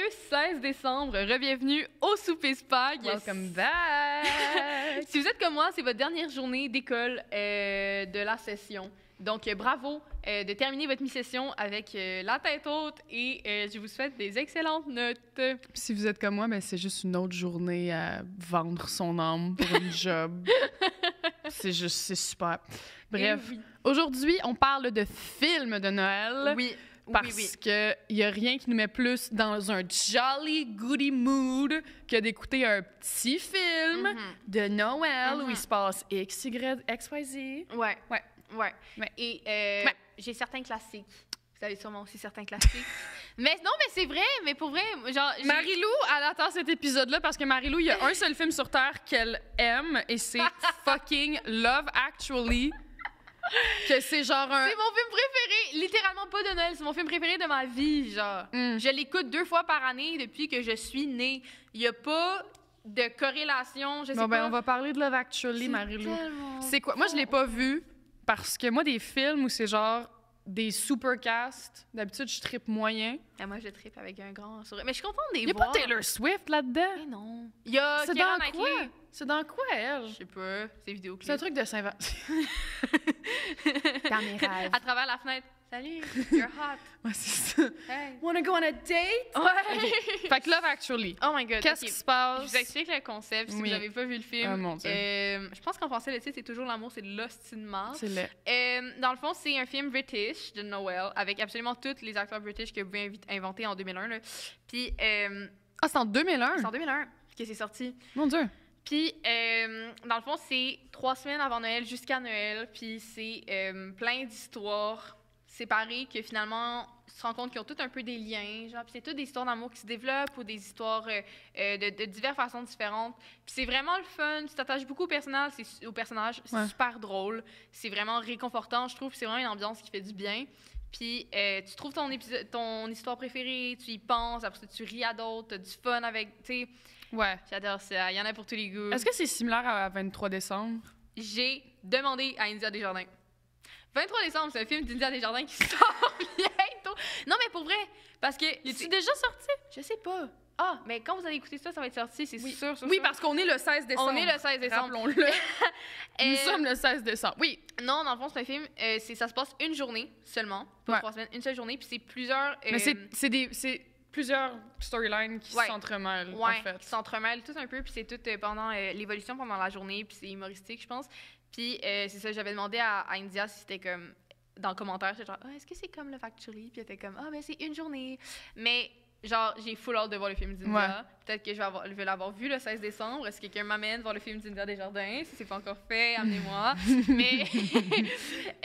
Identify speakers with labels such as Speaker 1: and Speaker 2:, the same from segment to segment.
Speaker 1: joyeux 16 décembre. Bienvenue au Souper Spag.
Speaker 2: Welcome back!
Speaker 1: Si vous êtes comme moi, c'est votre dernière journée d'école de la session. Donc, bravo de terminer votre mi-session avec la tête haute et je vous souhaite des excellentes notes.
Speaker 2: Si vous êtes comme moi, ben c'est juste une autre journée à vendre son âme pour une job. C'est super. Bref,
Speaker 1: oui.
Speaker 2: Aujourd'hui, on parle de films de Noël.
Speaker 1: Oui.
Speaker 2: Parce que y a rien qui nous met plus dans un jolly goody mood que d'écouter un petit film de Noël où il se passe X, Y, X, Y, Z.
Speaker 1: Ouais. Et j'ai certains classiques. Vous avez sûrement aussi certains classiques. Mais non, mais c'est vrai, mais pour vrai, genre...
Speaker 2: Marie-Lou, elle attend cet épisode-là parce que Marie-Lou, il y a un seul film sur Terre qu'elle aime et c'est fucking Love Actually. Que c'est genre un...
Speaker 1: C'est mon film préféré, littéralement pas de Noël, c'est mon film préféré de ma vie, genre. Je l'écoute 2 fois par année depuis que je suis née. Il y a pas de corrélation, je sais pas.
Speaker 2: On va parler de Love Actually, Marie-Lou. C'est quoi? Moi, je l'ai pas vu parce que moi, des films où c'est genre des supercasts, d'habitude, je trippe moyen.
Speaker 1: Et moi, je trippe avec un grand sourire. Mais je suis contente des
Speaker 2: Il y a
Speaker 1: voir.
Speaker 2: pas Taylor Swift là-dedans?
Speaker 1: Mais non. Il y a
Speaker 2: C'est
Speaker 1: Keira
Speaker 2: dans
Speaker 1: Knightley.
Speaker 2: quoi? C'est dans quoi, elle?
Speaker 1: Je sais pas, c'est vidéoclip.
Speaker 2: C'est un truc de Saint-Valentin.
Speaker 1: Dans mes rêves. À travers la fenêtre. Salut, you're hot.
Speaker 2: Ouais, c'est ça.
Speaker 1: Hey.
Speaker 2: Wanna go on a date?
Speaker 1: Ouais.
Speaker 2: Okay. Fait que Love Actually.
Speaker 1: Oh my God.
Speaker 2: Qu'est-ce qui se passe?
Speaker 1: Je vous explique le concept si vous n'avez pas vu le film.
Speaker 2: Oh mon Dieu.
Speaker 1: Je pense qu'en français, le titre, c'est toujours l'amour, c'est l'ostinement.
Speaker 2: C'est laid.
Speaker 1: Dans le fond, c'est un film British de Noël avec absolument tous les acteurs British que vous pouvez inventer en 2001. Là. Puis.
Speaker 2: Ah, c'est en 2001?
Speaker 1: C'est en 2001 que c'est sorti.
Speaker 2: Mon Dieu.
Speaker 1: Puis, dans le fond, c'est 3 semaines avant Noël jusqu'à Noël. Puis, c'est plein d'histoires séparées que finalement, on se rend compte qu'ils ont toutes un peu des liens. Genre, puis c'est toutes des histoires d'amour qui se développent ou des histoires de diverses façons différentes. Puis c'est vraiment le fun. Tu t'attaches beaucoup au personnage. C'est super drôle. C'est vraiment réconfortant, je trouve. C'est vraiment une ambiance qui fait du bien. Puis tu trouves ton histoire préférée, tu y penses, après ça, tu ris à d'autres, tu as du fun avec, tu sais.
Speaker 2: Ouais.
Speaker 1: J'adore ça. Il y en a pour tous les goûts.
Speaker 2: Est-ce que c'est similaire à 23 décembre?
Speaker 1: J'ai demandé à India Desjardins. 23 décembre, c'est un film d'India Desjardins qui sort bientôt. Non, mais pour vrai, parce que...
Speaker 2: Est-tu déjà sorti?
Speaker 1: Je sais pas. Ah, mais quand vous allez écouter ça, ça va être sorti, c'est sûr.
Speaker 2: Oui, parce qu'on est le 16 décembre.
Speaker 1: On est le 16 décembre.
Speaker 2: Rappelons-le. Nous sommes le 16 décembre. Oui.
Speaker 1: Non, dans le fond, c'est un film, ça se passe une journée seulement, pas 3 semaines, une seule journée, puis c'est plusieurs...
Speaker 2: Mais c'est plusieurs storylines qui s'entremêlent, en fait.
Speaker 1: Qui s'entremêlent tout un peu, puis c'est tout pendant l'évolution pendant la journée, puis c'est humoristique, je pense. Puis c'est ça, j'avais demandé à India si c'était comme... Dans le commentaire, j'étais genre, est-ce que c'est comme Love Actually? Puis elle était comme, ben c'est une journée. Mais... Genre, j'ai full hâte de voir le film d'India.
Speaker 2: Ouais.
Speaker 1: Peut-être que je vais l'avoir vu le 16 décembre. Est-ce que quelqu'un m'amène voir le film d'India Desjardins? Si c'est pas encore fait, amenez-moi. Mais...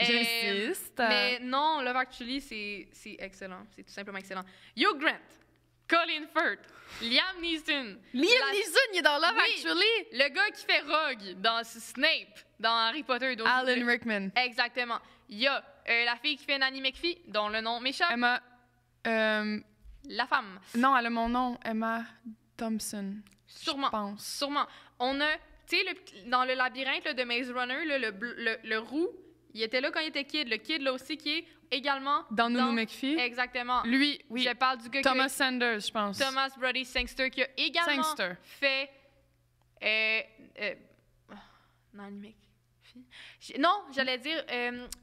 Speaker 2: J'insiste.
Speaker 1: Mais non, Love Actually, c'est excellent. C'est tout simplement excellent. Hugh Grant, Colin Firth, Liam Neeson.
Speaker 2: Liam Neeson, il est dans Love Actually!
Speaker 1: Le gars qui fait Rogue dans Snape, dans Harry Potter.
Speaker 2: Alan Rickman.
Speaker 1: Exactement. Il y a la fille qui fait Nanny McPhee, dont le nom m'échappe.
Speaker 2: Emma...
Speaker 1: La femme.
Speaker 2: Non, elle a mon nom, Emma Thompson.
Speaker 1: Sûrement.
Speaker 2: Je pense.
Speaker 1: Sûrement. On a, tu sais, dans le labyrinthe là, de Maze Runner, là, le roux, il était là quand il était kid. Le kid, là aussi, qui est également...
Speaker 2: Dans Nounou McPhee.
Speaker 1: Exactement.
Speaker 2: Lui, oui.
Speaker 1: Je parle du gars
Speaker 2: Thomas Sanders, je pense.
Speaker 1: Thomas Brody Sangster, qui a également fait... Nanny McPhee. Non, j'allais dire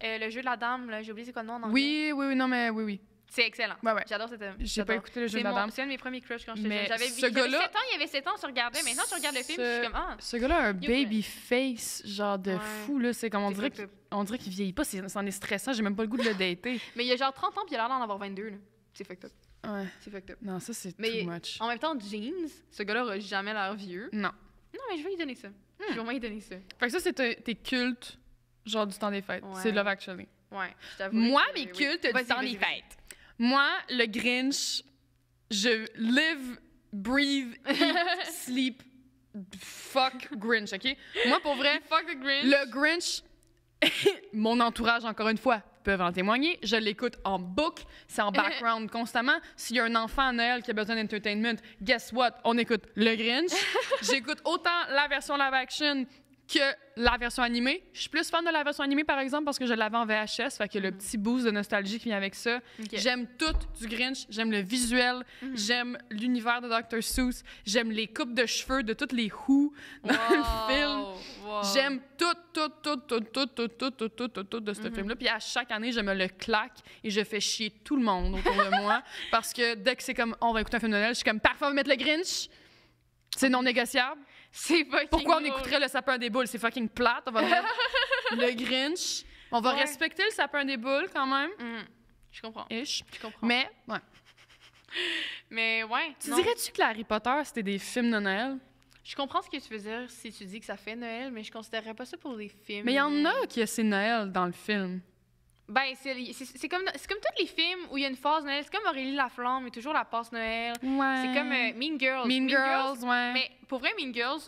Speaker 1: le jeu de la dame, là, j'ai oublié c'est quoi le nom en anglais.
Speaker 2: Oui, non, mais oui.
Speaker 1: C'est excellent.
Speaker 2: Ouais.
Speaker 1: J'adore cette...
Speaker 2: J'ai pas écouté le jeu de la dame.
Speaker 1: C'est un de mes premiers crushs quand j'étais
Speaker 2: mais
Speaker 1: jeune.
Speaker 2: ce gars-là...
Speaker 1: Il y avait 7 ans, on se regardait. Maintenant, tu regardes le film, je suis comme,
Speaker 2: Ce gars-là a un baby face, genre de fou, là. C'est comme, on dirait qu'il vieillit pas. C'en est stressant. J'ai même pas le goût de le dater.
Speaker 1: Mais il a genre 30 ans, puis il a l'air d'en avoir 22, là. C'est fucked up.
Speaker 2: Ouais.
Speaker 1: C'est fucked up.
Speaker 2: Non, ça, c'est too much.
Speaker 1: En même temps, Jeans, ce gars-là aura jamais l'air vieux.
Speaker 2: Non.
Speaker 1: Non, mais je vais lui donner ça. Je vais vraiment lui donner ça.
Speaker 2: Fait que ça, c'est tes cultes, genre du temps des fêtes.
Speaker 1: Ouais.
Speaker 2: C'est Love Actually.
Speaker 1: Ouais, je t'avoue.
Speaker 2: Moi, mes cultes du temps des fêtes. Moi, le Grinch, je live, breathe, eat, sleep, fuck Grinch, OK? Moi, pour vrai,
Speaker 1: fuck the Grinch.
Speaker 2: Le Grinch, mon entourage, encore une fois, peuvent en témoigner. Je l'écoute en boucle, c'est en background constamment. S'il y a un enfant à Noël qui a besoin d'entertainment, guess what? On écoute le Grinch. J'écoute autant la version live action que la version animée. Je suis plus fan de la version animée, par exemple, parce que je l'avais en VHS, fait que le petit boost de nostalgie qui vient avec ça.
Speaker 1: Ok.
Speaker 2: J'aime tout du Grinch, j'aime le visuel, j'aime l'univers de Dr. Seuss, j'aime les coupes de cheveux de toutes les Who dans le film.
Speaker 1: Wow.
Speaker 2: J'aime tout de ce film-là. Puis à chaque année, je me le claque et je fais chier tout le monde autour de moi. Parce que dès que c'est comme, on va écouter un film de Noël, je suis comme, parfois, on va mettre le Grinch. C'est non négociable.
Speaker 1: C'est fucking
Speaker 2: Pourquoi on
Speaker 1: drôle.
Speaker 2: écouterait le sapin des boules? C'est fucking plate. On va mettre le Grinch. On va
Speaker 1: Ouais.
Speaker 2: respecter le sapin des boules quand même.
Speaker 1: Je comprends.
Speaker 2: Ish.
Speaker 1: Je comprends.
Speaker 2: Mais, ouais.
Speaker 1: Mais ouais.
Speaker 2: Tu
Speaker 1: non.
Speaker 2: dirais-tu que Harry Potter, c'était des films de Noël?
Speaker 1: Je comprends ce que tu veux dire si tu dis que ça fait Noël, mais je considérerais pas ça pour des films.
Speaker 2: Mais il y en a qui c'est Noël dans le film.
Speaker 1: Ben, c'est comme tous les films où il y a une phase Noël. C'est comme Aurélie Laflamme, il y a toujours la passe Noël.
Speaker 2: Ouais.
Speaker 1: C'est comme Mean Girls.
Speaker 2: Mean Girls, ouais.
Speaker 1: Mais pour vrai, Mean Girls,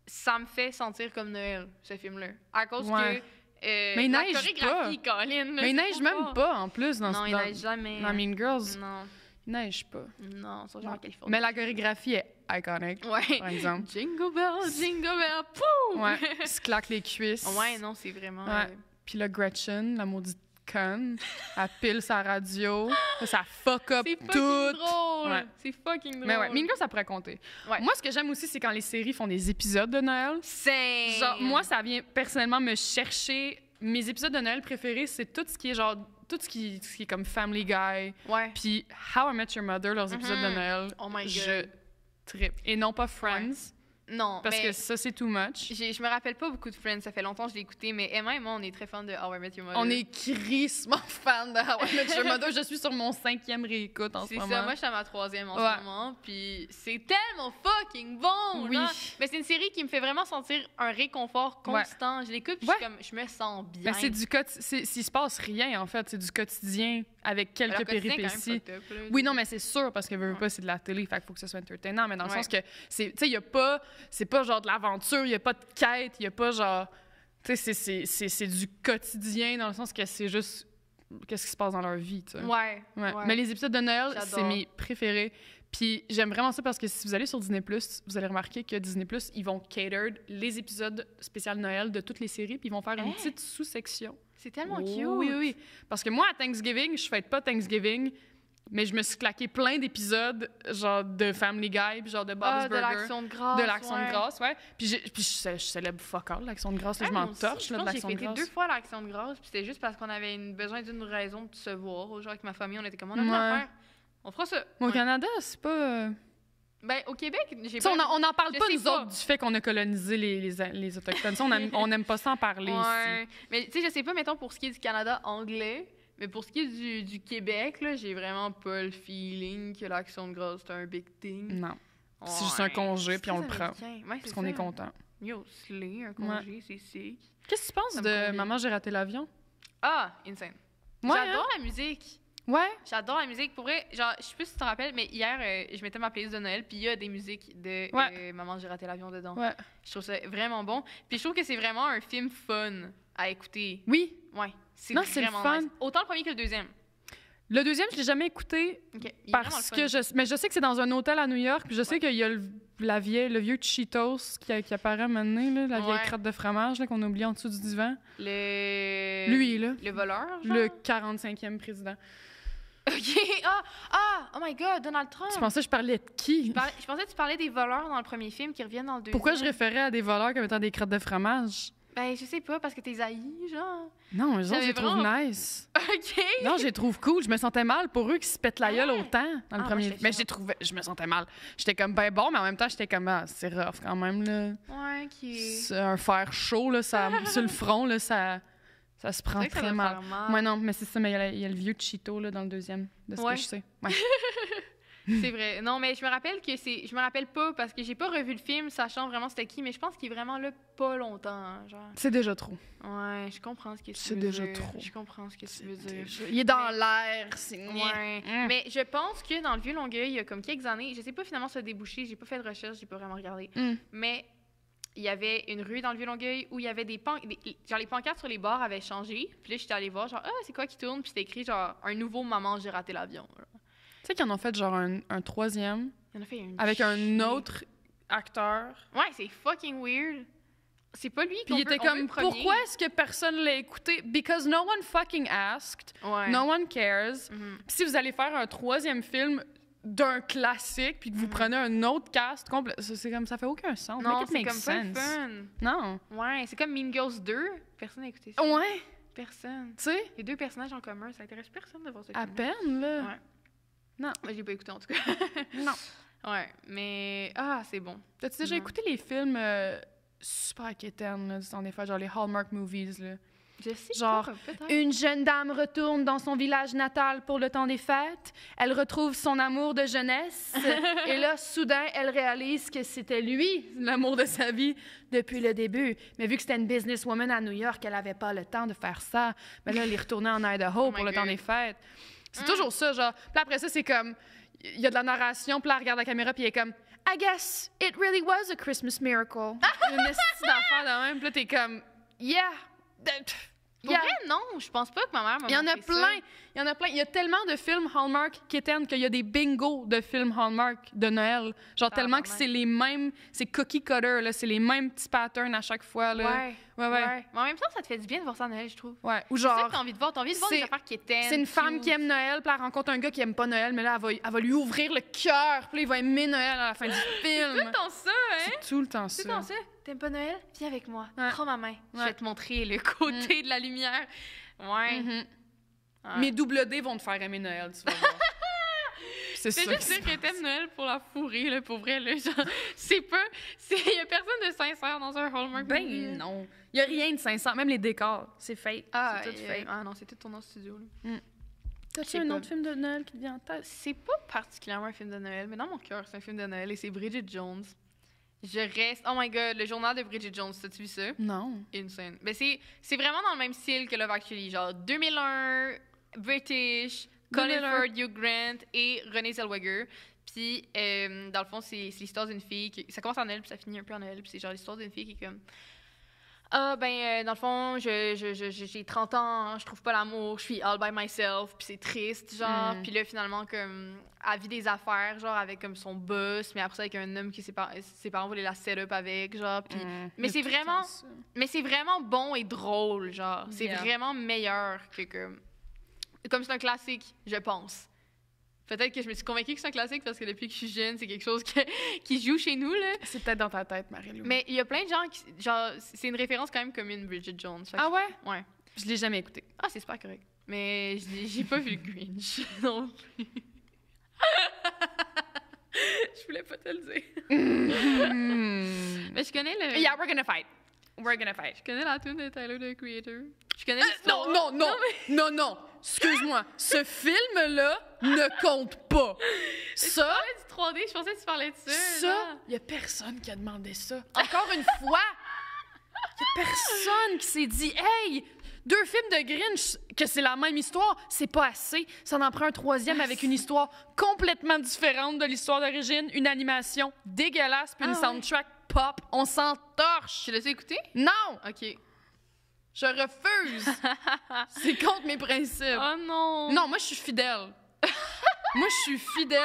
Speaker 1: ça me fait sentir comme Noël, ce film-là. À cause
Speaker 2: Ouais.
Speaker 1: que
Speaker 2: Mais il
Speaker 1: la
Speaker 2: neige
Speaker 1: chorégraphie, Colin. là,
Speaker 2: Mais il
Speaker 1: c'est
Speaker 2: neige
Speaker 1: trop
Speaker 2: même
Speaker 1: fort.
Speaker 2: pas, en plus, dans
Speaker 1: Non, il neige jamais.
Speaker 2: dans Mean Girls.
Speaker 1: Non,
Speaker 2: Il neige pas.
Speaker 1: non, ça, genre en Californie.
Speaker 2: Mais la chorégraphie est iconique,
Speaker 1: Ouais.
Speaker 2: par exemple.
Speaker 1: Jingle bell, jingle bell, pouf!
Speaker 2: Ouais. Il se claque les cuisses.
Speaker 1: Ouais, non, c'est vraiment...
Speaker 2: Ouais. Puis là, Gretchen, la maudite conne, elle pile sa radio. Là, ça fuck up
Speaker 1: C'est fucking
Speaker 2: tout.
Speaker 1: drôle!
Speaker 2: Ouais.
Speaker 1: C'est fucking drôle!
Speaker 2: Mais ouais, Mean Girls, ça pourrait compter.
Speaker 1: Ouais.
Speaker 2: Moi, ce que j'aime aussi, c'est quand les séries font des épisodes de Noël.
Speaker 1: C'est...
Speaker 2: Genre, moi, ça vient personnellement me chercher. Mes épisodes de Noël préférés, c'est tout ce qui est genre. Tout ce qui est comme Family Guy.
Speaker 1: Ouais.
Speaker 2: Puis How I Met Your Mother, leurs épisodes de Noël.
Speaker 1: Oh my God.
Speaker 2: Je trippe. Et non pas Friends,
Speaker 1: Non,
Speaker 2: parce
Speaker 1: mais
Speaker 2: que ça, c'est too much.
Speaker 1: je me rappelle pas beaucoup de Friends. Ça fait longtemps que je l'ai écouté, mais Emma et moi, on est très fans de How I Met Your Mother.
Speaker 2: On est crissement fans de How I Met Your Mother. Je suis sur mon 5e réécoute en ce
Speaker 1: C'est
Speaker 2: moment.
Speaker 1: ça, moi je suis à ma 3e en
Speaker 2: Ouais.
Speaker 1: ce moment, puis c'est tellement fucking bon!
Speaker 2: Oui.
Speaker 1: Là. Mais c'est une série qui me fait vraiment sentir un réconfort constant. Je l'écoute, puis
Speaker 2: Ouais.
Speaker 1: je suis comme, je me sens bien.
Speaker 2: Ben, c'est du s'il se passe rien, en fait. C'est du quotidien avec quelques
Speaker 1: Leur quotidien est quand même
Speaker 2: péripéties.
Speaker 1: fucked up, là.
Speaker 2: Oui, non, mais c'est sûr, parce que veux
Speaker 1: Ouais.
Speaker 2: pas, c'est de la télé, fait qu'il faut que ce soit entertainant, mais dans le
Speaker 1: Ouais.
Speaker 2: sens que, tu sais, y a pas, c'est pas genre de l'aventure, il y a pas de quête, il y a pas genre, tu sais, c'est du quotidien, dans le sens que c'est juste qu'est-ce qui se passe dans leur vie, tu sais.
Speaker 1: Ouais.
Speaker 2: Ouais.
Speaker 1: ouais.
Speaker 2: Mais les épisodes de Noël,
Speaker 1: J'adore.
Speaker 2: c'est mes préférés. Puis j'aime vraiment ça parce que si vous allez sur Disney+, vous allez remarquer que Disney+, ils vont cater les épisodes spéciaux Noël de toutes les séries, puis ils vont faire une
Speaker 1: Hein?
Speaker 2: petite sous-section.
Speaker 1: C'est tellement
Speaker 2: Oui,
Speaker 1: cute!
Speaker 2: oui, oui. Parce que moi, à Thanksgiving, je fête pas Thanksgiving, mais je me suis claqué plein d'épisodes, genre de Family Guy, puis genre de Bob's
Speaker 1: Ah, de
Speaker 2: Burger.
Speaker 1: l'Action de grâce.
Speaker 2: De l'Action
Speaker 1: ouais.
Speaker 2: de grâce, ouais. Puis je célèbre fuck all, l'Action de grâce. Là,
Speaker 1: Ouais,
Speaker 2: je
Speaker 1: moi
Speaker 2: m'en
Speaker 1: aussi,
Speaker 2: torche,
Speaker 1: je
Speaker 2: là, de
Speaker 1: pense que
Speaker 2: l'Action
Speaker 1: j'ai
Speaker 2: de
Speaker 1: fêté
Speaker 2: grâce.
Speaker 1: 2 fois l'Action de grâce, puis c'était juste parce qu'on avait besoin d'une raison de se voir. Genre, avec ma famille, on était comme, on a rien à
Speaker 2: Ouais.
Speaker 1: faire. On fera ça.
Speaker 2: Au
Speaker 1: Ouais.
Speaker 2: Canada, c'est pas...
Speaker 1: Ben, au Québec, j'ai
Speaker 2: Tu sais,
Speaker 1: pas...
Speaker 2: on en parle
Speaker 1: Je
Speaker 2: pas,
Speaker 1: sais
Speaker 2: nous
Speaker 1: pas.
Speaker 2: autres, du fait qu'on a colonisé les Autochtones. Ça, on aime pas ça en parler ici.
Speaker 1: Ouais. Mais tu sais, je sais pas, mettons, pour ce qui est du Canada anglais, mais pour ce qui est du Québec, là, j'ai vraiment pas le feeling que l'Action de grâce, c'est un big thing.
Speaker 2: Non. C'est juste un congé, puis on le prend. Parce qu'on est content.
Speaker 1: Yo, slay, un congé, c'est sick.
Speaker 2: Qu'est-ce que tu penses
Speaker 1: Ça me
Speaker 2: de
Speaker 1: convient.
Speaker 2: Maman, j'ai raté l'avion?
Speaker 1: Ah, insane.
Speaker 2: Ouais,
Speaker 1: J'adore la musique.
Speaker 2: Ouais?
Speaker 1: J'adore la musique. Pour vrai, genre, je sais pas si tu te rappelles, mais hier, je mettais ma playlist de Noël, puis il y a des musiques de
Speaker 2: Ouais.
Speaker 1: Maman, j'ai raté l'avion dedans.
Speaker 2: Ouais.
Speaker 1: Je trouve ça vraiment bon. Puis je trouve que c'est vraiment un film fun à écouter.
Speaker 2: Oui.
Speaker 1: Ouais. C'est
Speaker 2: Non, c'est le
Speaker 1: vraiment
Speaker 2: fun.
Speaker 1: nice. Autant le premier que le deuxième.
Speaker 2: Le deuxième, je l'ai jamais écouté
Speaker 1: Ok. Il est vraiment
Speaker 2: parce
Speaker 1: le fun.
Speaker 2: que mais je sais que c'est dans un hôtel à New York, puis je sais qu'il y a le vieux Cheetos qui apparaît à un moment donné, là, la vieille
Speaker 1: Ouais.
Speaker 2: crotte de fromage là, qu'on a oublié en dessous du divan.
Speaker 1: Lui,
Speaker 2: Là.
Speaker 1: Le voleur, genre?
Speaker 2: Le 45e président.
Speaker 1: OK. Oh my God, Donald Trump.
Speaker 2: Tu pensais que je parlais de qui?
Speaker 1: Je pensais que tu parlais des voleurs dans le premier film qui reviennent dans le deuxième.
Speaker 2: Pourquoi je référais à des voleurs comme étant des crottes de fromage?
Speaker 1: Ben, je sais pas, parce que t'es haïs, genre.
Speaker 2: Non, eux autres,
Speaker 1: J'avais
Speaker 2: je les trouve
Speaker 1: vraiment-
Speaker 2: nice.
Speaker 1: OK.
Speaker 2: Non, je les trouve cool. Je me sentais mal pour eux qui se pètent la gueule
Speaker 1: Ouais.
Speaker 2: autant dans le
Speaker 1: Ah,
Speaker 2: premier.
Speaker 1: moi, j'étais
Speaker 2: Mais
Speaker 1: fière.
Speaker 2: je me sentais mal. J'étais comme ben bon, mais en même temps, j'étais comme ah, c'est rough quand même là.
Speaker 1: Ouais, OK.
Speaker 2: C'est un fer chaud là, ça sur le front là, ça se prend
Speaker 1: C'est vrai que ça
Speaker 2: très
Speaker 1: doit
Speaker 2: mal.
Speaker 1: faire mal.
Speaker 2: Moi non, mais c'est ça, mais il y a le vieux Cheeto là dans le deuxième, de ce
Speaker 1: Ouais.
Speaker 2: que je sais. Ouais.
Speaker 1: C'est vrai. Non, mais je me rappelle que c'est... Je me rappelle pas, parce que j'ai pas revu le film, sachant vraiment c'était qui, mais je pense qu'il est vraiment là pas longtemps, hein, genre.
Speaker 2: C'est déjà trop.
Speaker 1: Ouais, je comprends ce que tu
Speaker 2: C'est
Speaker 1: veux
Speaker 2: déjà
Speaker 1: dire.
Speaker 2: trop.
Speaker 1: Je comprends ce que tu veux dire.
Speaker 2: Il est dans l'air, c'est
Speaker 1: Ouais.
Speaker 2: Mm.
Speaker 1: Mais je pense que dans le Vieux-Longueuil, il y a comme quelques années, je sais pas finalement ça a débouché, j'ai pas fait de recherche, j'ai pas vraiment regardé,
Speaker 2: Mm.
Speaker 1: mais il y avait une rue dans le Vieux-Longueuil où il y avait genre les pancartes sur les bars avaient changé. Puis là, j'étais allée voir, genre, ah, c'est quoi qui tourne? Puis c'était écrit, genre, un nouveau Maman, j'ai raté l'avion. Genre.
Speaker 2: Tu sais qu'ils en ont fait genre un troisième
Speaker 1: Il y en a fait une
Speaker 2: avec un
Speaker 1: chier.
Speaker 2: autre acteur.
Speaker 1: Ouais, c'est fucking weird. C'est pas lui
Speaker 2: Puis il était comme, pourquoi est-ce que personne l'a écouté? Because no one fucking asked.
Speaker 1: Ouais.
Speaker 2: No one cares.
Speaker 1: Mhm.
Speaker 2: Puis si vous allez faire un 3e film d'un classique, puis que vous prenez un autre cast complet, c'est comme, ça fait aucun sens.
Speaker 1: Non,
Speaker 2: Make it
Speaker 1: c'est
Speaker 2: make
Speaker 1: comme pas le
Speaker 2: sense.
Speaker 1: fun.
Speaker 2: Non.
Speaker 1: Ouais, c'est comme Mean Girls 2. Personne n'a écouté ça.
Speaker 2: Ouais,
Speaker 1: Personne.
Speaker 2: tu sais,
Speaker 1: Les 2 personnages en commun, ça intéresse personne de voir ce
Speaker 2: à
Speaker 1: film.
Speaker 2: peine, là.
Speaker 1: Ouais.
Speaker 2: Non.
Speaker 1: Moi, je l'ai pas écouté en tout cas.
Speaker 2: Non.
Speaker 1: Ouais, mais... Ah, c'est bon.
Speaker 2: T'as-tu déjà
Speaker 1: Non.
Speaker 2: écouté les films super quétaines, là, du temps des fêtes, genre les Hallmark movies, là?
Speaker 1: Je sais
Speaker 2: Genre,
Speaker 1: pas, peut-être.
Speaker 2: Une jeune dame retourne dans son village natal pour le temps des fêtes. Elle retrouve son amour de jeunesse. Et là, soudain, elle réalise que c'était lui, l'amour de sa vie, depuis le début. Mais vu que c'était une businesswoman à New York, elle n'avait pas le temps de faire ça. Mais là, elle est retournée en Idaho
Speaker 1: Oh
Speaker 2: pour
Speaker 1: my
Speaker 2: le temps
Speaker 1: God.
Speaker 2: des fêtes. C'est toujours ça, genre. Puis après ça, c'est comme... Il y a de la narration, puis là, elle regarde la caméra, puis elle est comme... I guess it really was a Christmas miracle. Une petite affaire de même, puis là, t'es comme... Yeah!
Speaker 1: Pour
Speaker 2: Yeah.
Speaker 1: vrai, non, je pense pas que ma mère m'a
Speaker 2: Il y en a
Speaker 1: montré ça.
Speaker 2: plein. Il y en a plein. Il y a tellement de films Hallmark quétaines qu'il y a des bingos de films Hallmark de Noël. Genre tellement que c'est les mêmes... C'est cookie cutter, là. C'est les mêmes petits patterns à chaque fois, là.
Speaker 1: Ouais.
Speaker 2: Ouais.
Speaker 1: Mais en même temps, ça te fait du bien de voir ça à Noël, je trouve.
Speaker 2: Ouais. Ou
Speaker 1: C'est ça
Speaker 2: genre...
Speaker 1: que t'as envie de voir. T'as envie de voir des
Speaker 2: c'est-
Speaker 1: affaires qui étaient.
Speaker 2: C'est une femme qui aime Noël, puis elle rencontre un gars qui aime pas Noël, mais là, elle va lui ouvrir le cœur, puis là, il va aimer Noël à la fin du
Speaker 1: Tout
Speaker 2: film.
Speaker 1: le temps ça, hein?
Speaker 2: C'est tout le temps
Speaker 1: C'est
Speaker 2: ça.
Speaker 1: dans ça. T'aimes pas Noël? Viens avec moi.
Speaker 2: Ouais.
Speaker 1: Prends ma main. Je
Speaker 2: Ouais.
Speaker 1: vais te montrer le côté de la lumière. Ouais.
Speaker 2: Mhm.
Speaker 1: Ouais.
Speaker 2: Mes double D vont te faire aimer Noël, tu vas voir. C'est
Speaker 1: C'est
Speaker 2: ça.
Speaker 1: juste dire que t'aimes Noël pour la fourrer, là, pour vrai, là. Genre, c'est pas... Y a personne de sincère dans un Hallmark movie.
Speaker 2: Ben non. Il y a rien de 500, même les décors, c'est fake.
Speaker 1: Ah,
Speaker 2: c'est tout fake.
Speaker 1: ah non, c'est tout tourné en studio, là.
Speaker 2: T'as-tu
Speaker 1: c'est
Speaker 2: un
Speaker 1: pas-
Speaker 2: autre film de Noël qui te vient en tête?
Speaker 1: C'est pas particulièrement un film de Noël, mais dans mon cœur, c'est un film de Noël et c'est Bridget Jones. Je reste... Oh my God, le journal de Bridget Jones, t'as-tu vu ça?
Speaker 2: Non.
Speaker 1: Insane. Ben c'est vraiment dans le même style que Love Actually, genre 2001, British, Colin
Speaker 2: 2001.
Speaker 1: Firth, Hugh Grant et Renée Zellweger. Puis, dans le fond, c'est l'histoire d'une fille qui... Ça commence en Noël, puis ça finit un peu en Noël. Puis c'est genre l'histoire d'une fille qui est comme... Ah, dans le fond, j'ai 30 ans, je trouve pas l'amour, je suis all by myself, puis c'est triste, genre. Puis là, finalement, comme, elle vit des affaires, genre, avec comme son boss, mais après ça, avec un homme qui ses parents voulaient la set-up avec, genre. Puis... Mais c'est vraiment... Mais c'est vraiment bon et drôle, genre. C'est
Speaker 2: Yeah.
Speaker 1: vraiment meilleur que comme... Comme c'est un classique, je pense. Peut-être que je me suis convaincue que c'est un classique parce que depuis que je suis jeune, c'est quelque chose qui joue chez nous, là.
Speaker 2: C'est peut-être dans ta tête, Marie-Lou.
Speaker 1: Mais il y a plein de gens qui... Genre, c'est une référence quand même commune, Bridget Jones. Fait que
Speaker 2: Ah ouais?
Speaker 1: Ouais.
Speaker 2: Je l'ai jamais écouté.
Speaker 1: Ah, c'est super correct. Mais j'ai pas vu le Grinch non plus. Je voulais pas te le dire. Mais je connais le...
Speaker 2: Yeah, we're gonna fight. We're gonna fight.
Speaker 1: Je connais la tune de Tyler, the Creator. Je connais
Speaker 2: Non,
Speaker 1: l'histoire.
Speaker 2: non. Excuse-moi. Ce film-là ne compte pas.
Speaker 1: Tu
Speaker 2: Ça,
Speaker 1: parlais du 3D, je pensais que tu parlais de ça.
Speaker 2: ça, il y a personne qui a demandé ça. Encore une fois, il y a personne qui s'est dit, hey, 2 films de Grinch, que c'est la même histoire, c'est pas assez. Ça en prend un 3e avec une histoire complètement différente de l'histoire d'origine, une animation dégueulasse, puis une
Speaker 1: Ah ouais.
Speaker 2: soundtrack pop. On s'entorche.
Speaker 1: Tu l'as écouté?
Speaker 2: Non,
Speaker 1: OK.
Speaker 2: je refuse. C'est contre mes principes.
Speaker 1: Oh non!
Speaker 2: Non, moi, je suis fidèle. Moi, je suis fidèle.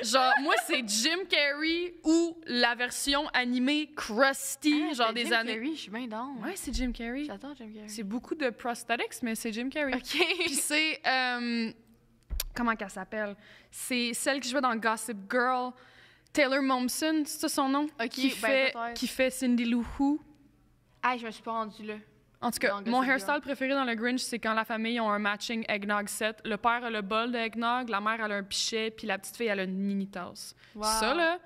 Speaker 2: Genre, moi, c'est Jim Carrey ou la version animée Krusty, genre des années...
Speaker 1: Carrey, je suis bien down.
Speaker 2: Ouais, c'est Jim Carrey.
Speaker 1: J'adore Jim Carrey.
Speaker 2: C'est beaucoup de prosthetics, mais c'est Jim Carrey.
Speaker 1: OK.
Speaker 2: Puis c'est... comment qu'elle s'appelle? C'est celle qui jouait dans Gossip Girl. Taylor Momsen, c'est ça son nom?
Speaker 1: OK,
Speaker 2: qui,
Speaker 1: ben, peut-être.
Speaker 2: qui fait Cindy Lou Who.
Speaker 1: Ah, je me suis pas rendue là.
Speaker 2: En tout cas,
Speaker 1: Dans
Speaker 2: mon
Speaker 1: Gossip
Speaker 2: hairstyle
Speaker 1: Girl.
Speaker 2: préféré dans le Grinch, c'est quand la famille ont un matching eggnog set. Le père a le bol de eggnog, la mère elle a un pichet, puis la petite fille elle a une mini tasse.
Speaker 1: Wow.
Speaker 2: Ça là,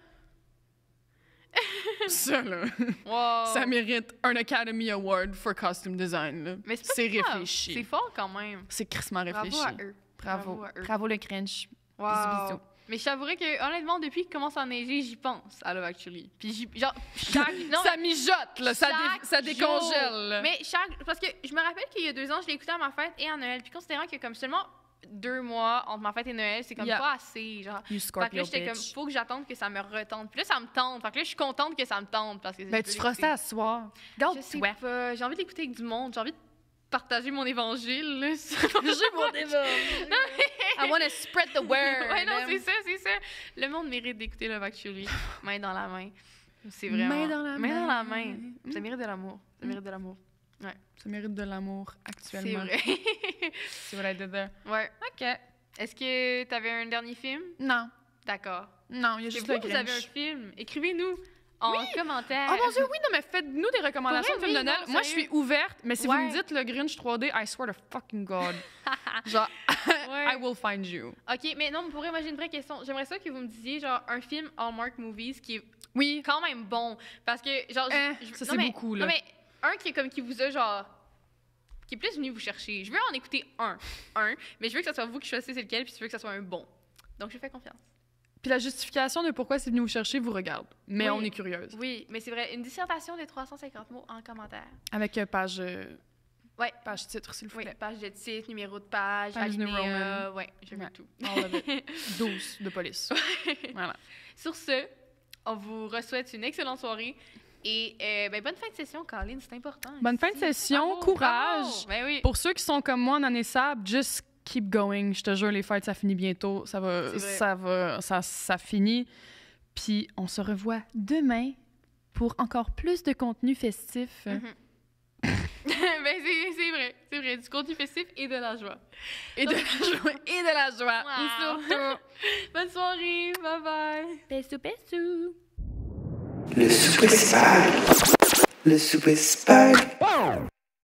Speaker 2: ça là,
Speaker 1: Wow.
Speaker 2: ça mérite un Academy Award for costume design. Là.
Speaker 1: Mais
Speaker 2: C'est
Speaker 1: pas grave.
Speaker 2: réfléchi.
Speaker 1: C'est fort quand même.
Speaker 2: C'est crissement réfléchi.
Speaker 1: Bravo à eux.
Speaker 2: Bravo.
Speaker 1: Bravo à eux.
Speaker 2: Bravo le Grinch.
Speaker 1: Wow.
Speaker 2: Bisous, bisous.
Speaker 1: Mais je t'avouerais que, honnêtement, depuis qu'il commence à neiger, j'y pense à Love Actually. Puis genre, chaque... Non,
Speaker 2: ça mijote, là, ça,
Speaker 1: chaque
Speaker 2: ça décongèle.
Speaker 1: jour.
Speaker 2: là.
Speaker 1: Mais parce que je me rappelle qu'il y a 2 ans, je l'ai écouté à ma fête et à Noël. Puis considérant qu'il y a comme seulement 2 mois entre ma fête et Noël, c'est comme
Speaker 2: Yeah.
Speaker 1: pas assez, genre.
Speaker 2: You
Speaker 1: Fait que
Speaker 2: Scorpio
Speaker 1: là, j'étais comme,
Speaker 2: bitch.
Speaker 1: faut que j'attende que ça me retente. Puis là, ça me tente. Fait que là, je suis contente que ça me tente parce que
Speaker 2: Ben,
Speaker 1: je
Speaker 2: tu
Speaker 1: peux
Speaker 2: feras
Speaker 1: l'écouter.
Speaker 2: ça à ce soir.
Speaker 1: Je
Speaker 2: Garde
Speaker 1: sais
Speaker 2: toi.
Speaker 1: pas. J'ai envie de l'écouter avec du monde. J'ai envie de partager mon évangile. Là.
Speaker 2: J'ai mon évangile. I want to spread the word.
Speaker 1: Ouais, non, c'est ça. Le monde mérite d'écouter Love Actually, main dans la main. C'est vraiment...
Speaker 2: Main dans la
Speaker 1: main.
Speaker 2: main.
Speaker 1: dans la main. Ça mérite de l'amour. Ça mérite de l'amour. Ouais.
Speaker 2: Ça mérite de l'amour actuellement.
Speaker 1: C'est vrai.
Speaker 2: C'est what I did there.
Speaker 1: Ouais.
Speaker 2: OK.
Speaker 1: Est-ce que t'avais un dernier film?
Speaker 2: Non.
Speaker 1: D'accord.
Speaker 2: Non, il y a
Speaker 1: Si
Speaker 2: juste
Speaker 1: vous,
Speaker 2: le
Speaker 1: vous avez un
Speaker 2: Grinch.
Speaker 1: film, écrivez-nous en commentaire.
Speaker 2: Oh mon Dieu, oui, non, mais faites-nous des recommandations de
Speaker 1: Pour vrai,
Speaker 2: films de
Speaker 1: oui,
Speaker 2: Noël.
Speaker 1: non,
Speaker 2: Moi, je
Speaker 1: sérieux.
Speaker 2: suis ouverte, mais si vous
Speaker 1: Ouais.
Speaker 2: me dites le Grinch 3D, I swear to fucking God. Genre,
Speaker 1: Ouais.
Speaker 2: I will find you.
Speaker 1: OK, mais non, pour vrai, moi, j'ai une vraie question. J'aimerais ça que vous me disiez, genre, un film Hallmark Movies qui est
Speaker 2: Oui.
Speaker 1: quand même bon. Parce que, genre...
Speaker 2: Ça,
Speaker 1: non,
Speaker 2: c'est
Speaker 1: mais-
Speaker 2: beaucoup, là.
Speaker 1: Non, mais un qui vous a, genre... Qui est plus venu vous chercher. Je veux en écouter un, mais je veux que ce soit vous qui choisissez c'est lequel, puis je veux que ce soit un bon. Donc, je fais confiance.
Speaker 2: Puis la justification de pourquoi c'est venu vous chercher vous regarde. Mais
Speaker 1: Oui.
Speaker 2: on est curieuse.
Speaker 1: Oui, mais c'est vrai. Une dissertation de 350 mots en commentaire.
Speaker 2: Avec page,
Speaker 1: Ouais.
Speaker 2: page titre, s'il vous
Speaker 1: Oui,
Speaker 2: plaît.
Speaker 1: page de titre, numéro de page,
Speaker 2: Times New
Speaker 1: alinéa.
Speaker 2: Roman.
Speaker 1: Ouais, je veux
Speaker 2: Ouais.
Speaker 1: tout.
Speaker 2: All of it. 12 de police. Voilà.
Speaker 1: Sur ce, on vous souhaite une excellente soirée et ben, bonne fin de session, Colin, c'est important.
Speaker 2: Bonne fin de session, courage.
Speaker 1: Bravo. Ben oui.
Speaker 2: Pour ceux qui sont comme moi en année sable, just keep going. Je te jure, les fêtes, ça finit bientôt.
Speaker 1: C'est vrai.
Speaker 2: Ça finit. Puis on se revoit demain pour encore plus de contenu festif.
Speaker 1: Ben, c'est vrai, du contenu festif et de la joie.
Speaker 2: Et de la joie. Et de la joie.
Speaker 1: Wow.
Speaker 2: Surtout.
Speaker 1: Bonne soirée, bye bye.
Speaker 2: Pesu, pesu.
Speaker 3: Le souper spag. Le souper spag.